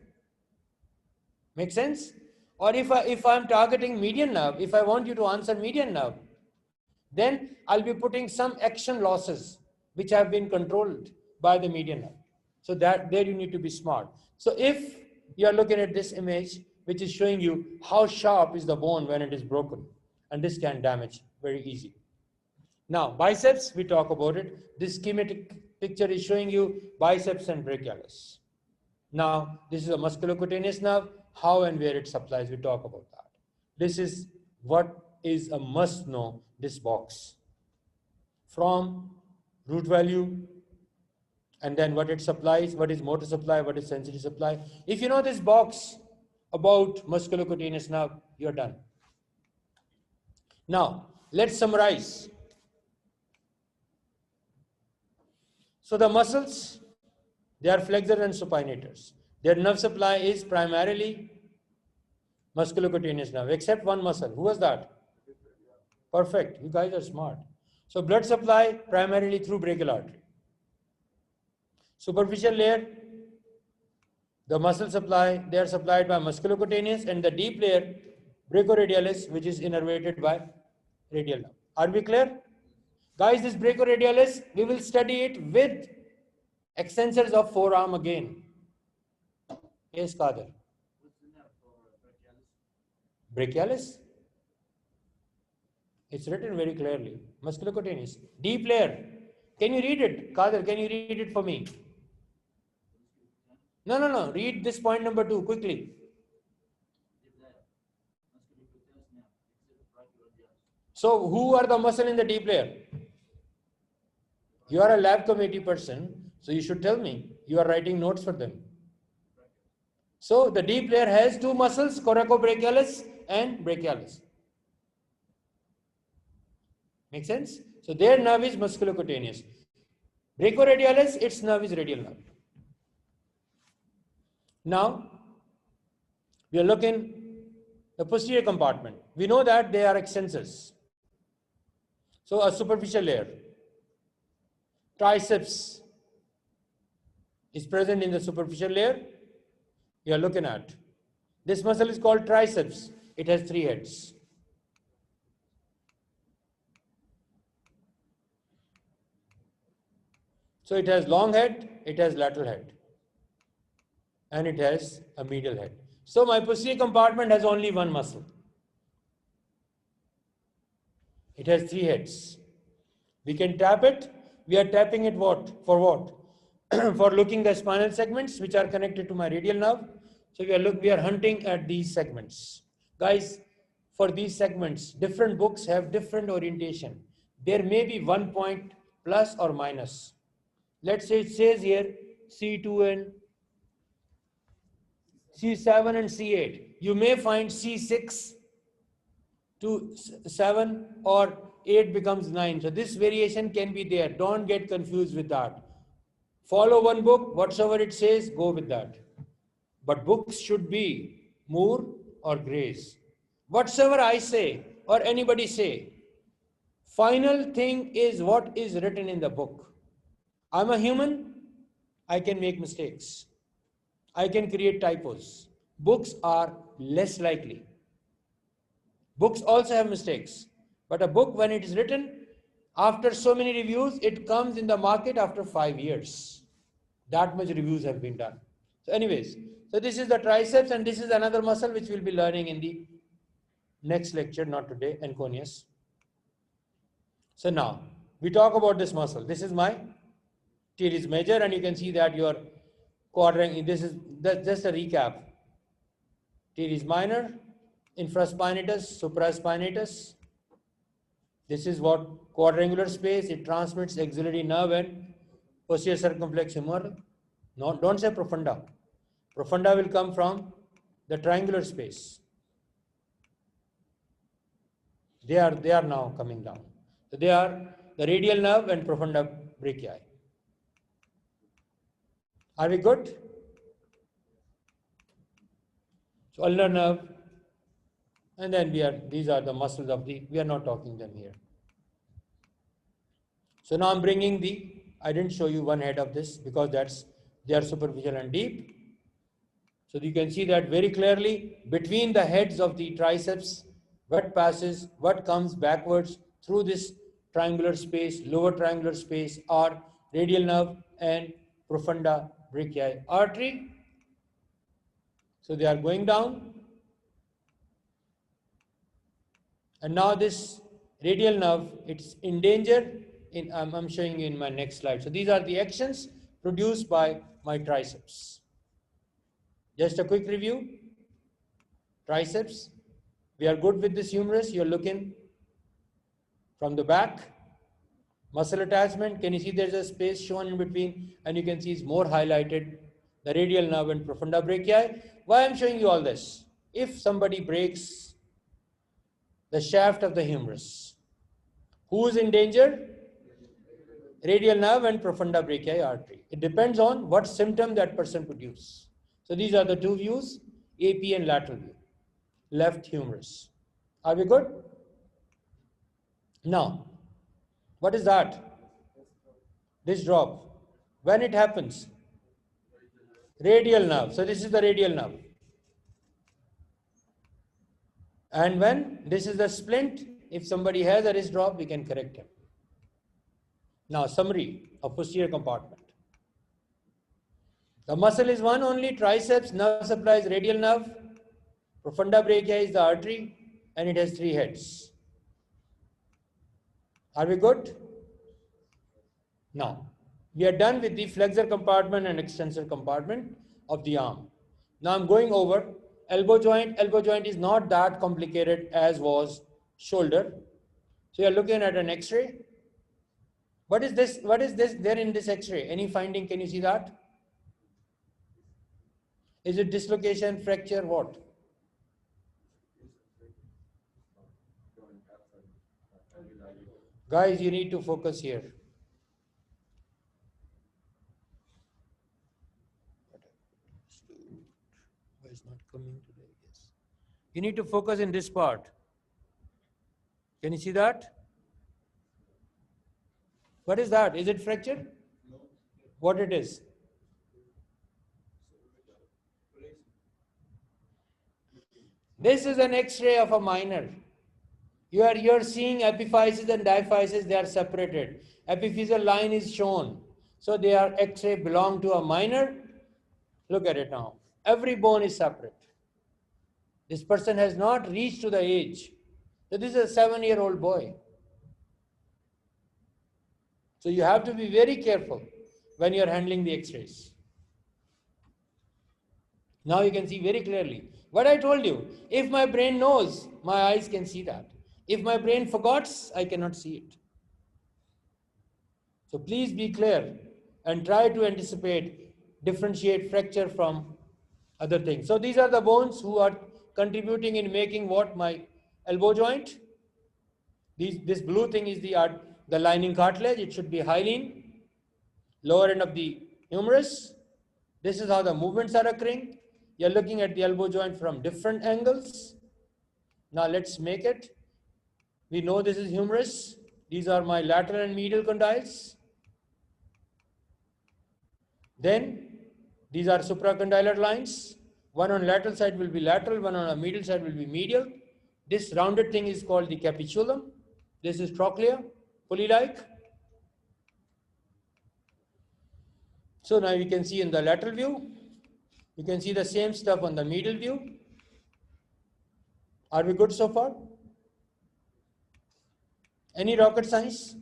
S1: Make sense? Or if I'm targeting median nerve, if I want you to answer median nerve, then I'll be putting some action losses which have been controlled by the median nerve. So that there you need to be smart. So if you are looking at this image, which is showing you how sharp is the bone when it is broken, and this can damage very easy. Now, biceps, we talk about it. This schematic picture is showing you biceps and brachialis. Now, this is a musculocutaneous nerve. How and where it supplies, we talk about that. This is what is a must know, this box. From root value, and then what it supplies, what is motor supply, what is sensory supply. If you know this box about musculocutaneous nerve, you're done. Now, let's summarize. So the muscles, they are flexors and supinators. Their nerve supply is primarily musculocutaneous nerve, except one muscle. Who was that? Perfect. You guys are smart. So blood supply primarily through brachial artery. Superficial layer, the muscle supply, they are supplied by musculocutaneous, and the deep layer, brachioradialis, which is innervated by radial nerve. Are we clear? Guys, this brachioradialis, we will study it with extensors of forearm again. Yes, Kader.
S3: What's the nerve for brachialis?
S1: Brachialis? It's written very clearly. Musculocutaneous. Deep layer. Can you read it? Kader, can you read it for me? No. Read this point number 2 quickly. So, who are the muscle in the deep layer? You are a lab committee person, so you should tell me. You are writing notes for them. So, the deep layer has 2 muscles, coracobrachialis and brachialis. Make sense? So, their nerve is musculocutaneous. Brachioradialis, its nerve is radial nerve. Now, we are looking the posterior compartment. We know that they are extensors. So, a superficial layer. Triceps is present in the superficial layer. We are looking at. This muscle is called triceps. It has 3 heads. So, it has long head, it has lateral head, and it has a medial head. So, my posterior compartment has only one muscle. It has 3 heads. We can tap it. We are tapping it what? For what? For looking the spinal segments which are connected to my radial nerve. So we are hunting at these segments. Guys, for these segments, different books have different orientation. There may be 1 point plus or minus. Let's say it says here C2 and C7 and C8. You may find C6 to 7 or 8 becomes 9. So this variation can be there. Don't get confused with that. Follow one book, whatsoever it says, go with that. But books should be Moore or Gray's. Whatsoever I say or anybody say, final thing is what is written in the book. I'm a human, I can make mistakes. I can create typos. Books are less likely. Books also have mistakes. But a book, when it is written, after so many reviews, it comes in the market after 5 years. That much reviews have been done. So anyways, so this is the triceps, and this is another muscle which we'll be learning in the next lecture, not today, enconius. So now, we talk about this muscle. This is my teres major, and you can see that your quadrangle, this is just a recap. Teres minor, infraspinatus, supraspinatus. This is what quadrangular space, it transmits axillary nerve and posterior circumflex humeral. No, don't say profunda. Profunda will come from the triangular space. They are now coming down. So they are the radial nerve and profunda brachii. Are we good? So ulnar nerve, and then these are the muscles of we are not talking them here. So now I'm bringing I didn't show you one head of this because they are superficial and deep. So you can see that very clearly between the heads of the triceps, what passes, what comes backwards through this triangular space, lower triangular space, are radial nerve and profunda brachii artery. So they are going down. And now this radial nerve, it's in danger. I'm showing you in my next slide. So these are the actions produced by my triceps. Just a quick review. Triceps, We are good with this humerus. You're looking from the back. Muscle attachment, can you see there's a space shown in between, and you can see it's more highlighted, the radial nerve and profunda brachii. Why I'm showing you all this? If somebody breaks the shaft of the humerus, who is in danger? Radial nerve and profunda brachii artery. It depends on what symptom that person produces. So these are the two views, AP and lateral view. Left humerus. Are we good? Now, what is that? This drop. When it happens? Radial nerve. So this is the radial nerve. And when this is the splint, if somebody has a wrist drop, we can correct him. Now, summary of posterior compartment. The muscle is one only, triceps, nerve supplies radial nerve, profunda brachii is the artery, and it has three heads. Are we good? Now, we are done with the flexor compartment and extensor compartment of the arm. Now I'm going over elbow joint. Elbow joint is not that complicated as was shoulder. So you're looking at an X-ray. What is this? What is this there in this X-ray? Any finding? Can you see that? Is it dislocation, fracture, what? Guys, you need to focus here. Why is not coming today? Yes. You need to focus in this part. Can you see that? What is that? Is it fracture?
S2: No.
S1: What it is? This is an X-ray of a minor. You're seeing epiphysis and diaphysis, they are separated. Epiphyseal line is shown. So they are X-ray belong to a minor. Look at it now. Every bone is separate. This person has not reached to the age. So this is a 7-year-old boy. So you have to be very careful when you're handling the X-rays. Now you can see very clearly. What I told you, if my brain knows, my eyes can see that. If my brain forgets, I cannot see it. So please be clear and try to anticipate, differentiate fracture from other things. So these are the bones who are contributing in making what? My elbow joint. This blue thing is the lining cartilage. It should be hyaline, lower end of the humerus. This is how the movements are occurring. You're looking at the elbow joint from different angles. Now let's make it. We know this is humerus. These are my lateral and medial condyles. Then these are supracondylar lines. One on lateral side will be lateral, one on the medial side will be medial. This rounded thing is called the capitulum. This is trochlea, pulley-like. So now you can see in the lateral view, you can see the same stuff on the medial view. Are we good so far? Any rocket science?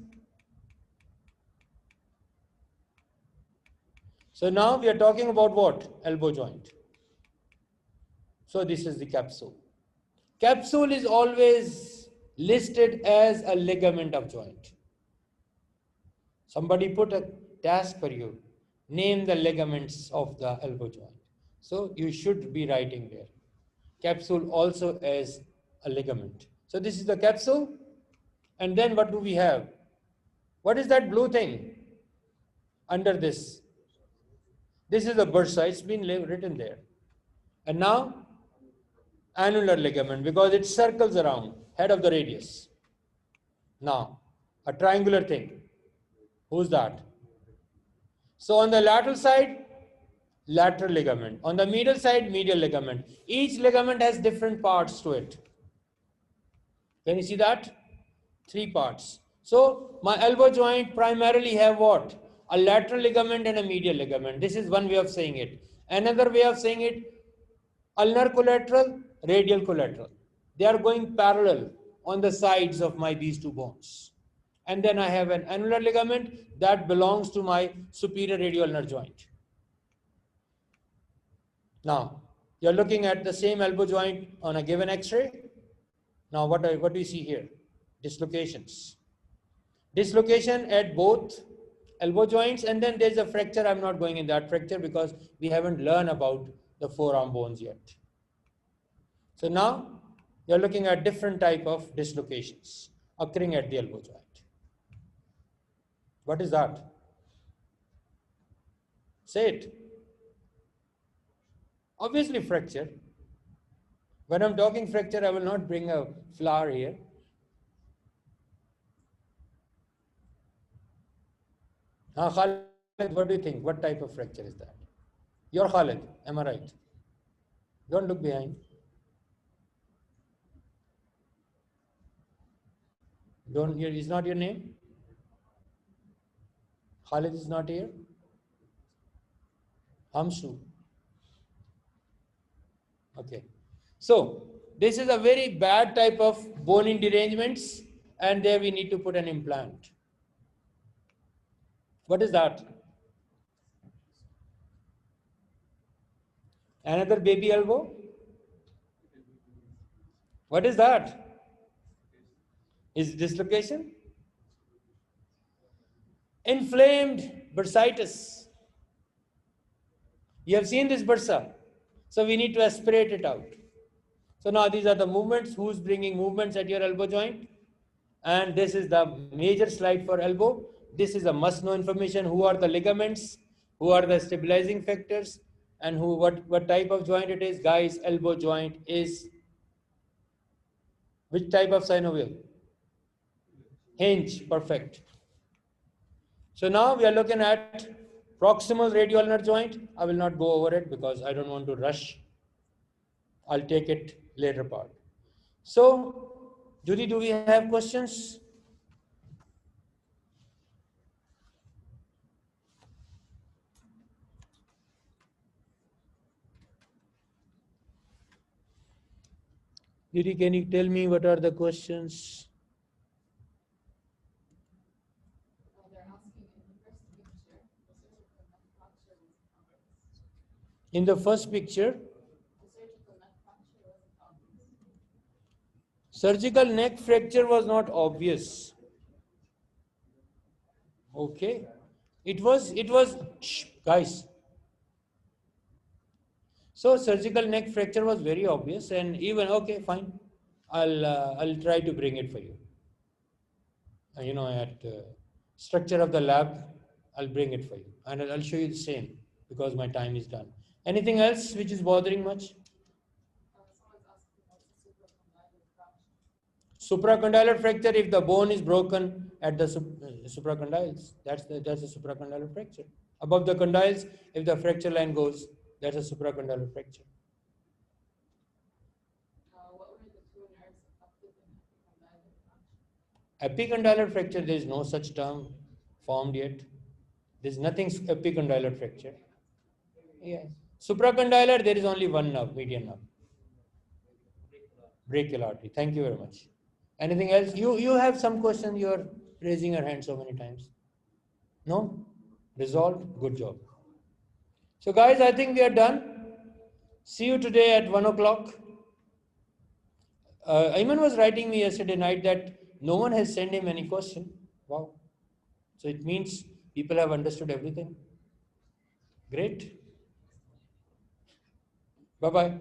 S1: So now we are talking about what? Elbow joint. So this is the capsule. Capsule is always listed as a ligament of joint. Somebody put a task for you. Name the ligaments of the elbow joint. So you should be writing there. Capsule also as a ligament. So this is the capsule. And then what do we have? What is that blue thing under this? This is the bursa. It's been written there. And now, annular ligament, because it circles around, head of the radius. Now, a triangular thing. Who's that? So on the lateral side, lateral ligament. On the medial side, medial ligament. Each ligament has different parts to it. Can you see that? 3 parts. So my elbow joint primarily have what? A lateral ligament and a medial ligament. This is one way of saying it. Another way of saying it, ulnar collateral, radial collateral. They are going parallel on the sides of these 2 bones. And then I have an annular ligament that belongs to my superior radial ulnar joint. Now, you're looking at the same elbow joint on a given X-ray. Now, what do we see here? Dislocations. Dislocation at both elbow joints, and then there's a fracture. I'm not going in that fracture because we haven't learned about the forearm bones yet. So now you're looking at different type of dislocations occurring at the elbow joint. What is that? Say it. Obviously fracture. When I'm talking fracture, I will not bring a flower here. Khalid, what do you think? What type of fracture is that? You're Khalid, am I right? Don't look behind. Don't, is not your name? Khalid is not here? Hamsu. Okay. So, this is a very bad type of bone derangements, and there we need to put an implant. What is that? Another baby elbow? What is that? Is dislocation? Inflamed bursitis. You have seen this bursa. So we need to aspirate it out. So now these are the movements. Who's bringing movements at your elbow joint? And this is the major slide for elbow. This is a must know information. Who are the ligaments? Who are the stabilizing factors? And what type of joint it is? Guys, elbow joint is which type of synovial? Hinge. Perfect. So now we are looking at proximal radial nerve joint. I will not go over it because I don't want to rush. I'll take it later part. So, Judy, do we have questions? Judy, can you tell me what are the questions? In the first picture, surgical neck fracture was not obvious. Okay. It was, shh, guys. So surgical neck fracture was very obvious, and even, okay, fine. I'll try to bring it for you. At structure of the lab, I'll bring it for you. And I'll show you the same because my time is done. Anything else which is bothering much? Supracondylar fracture, if the bone is broken at the supracondyles, that's a supracondylar fracture. Above the condyles, if the fracture line goes, that's a supracondylar fracture.
S4: What were the two nerves affected in epicondylar fracture?
S1: Epicondylar fracture, there is no such term formed yet. There is nothing epicondylar fracture. Yeah. Supracondylar, there is only one nerve, median nerve. Brachial artery. Thank you very much. Anything else? You have some question, you are raising your hand so many times. No? Resolved? Good job. So guys, I think we are done. See you today at 1 o'clock. Ayman was writing me yesterday night that no one has sent him any question. Wow. So it means people have understood everything. Great. Bye-bye.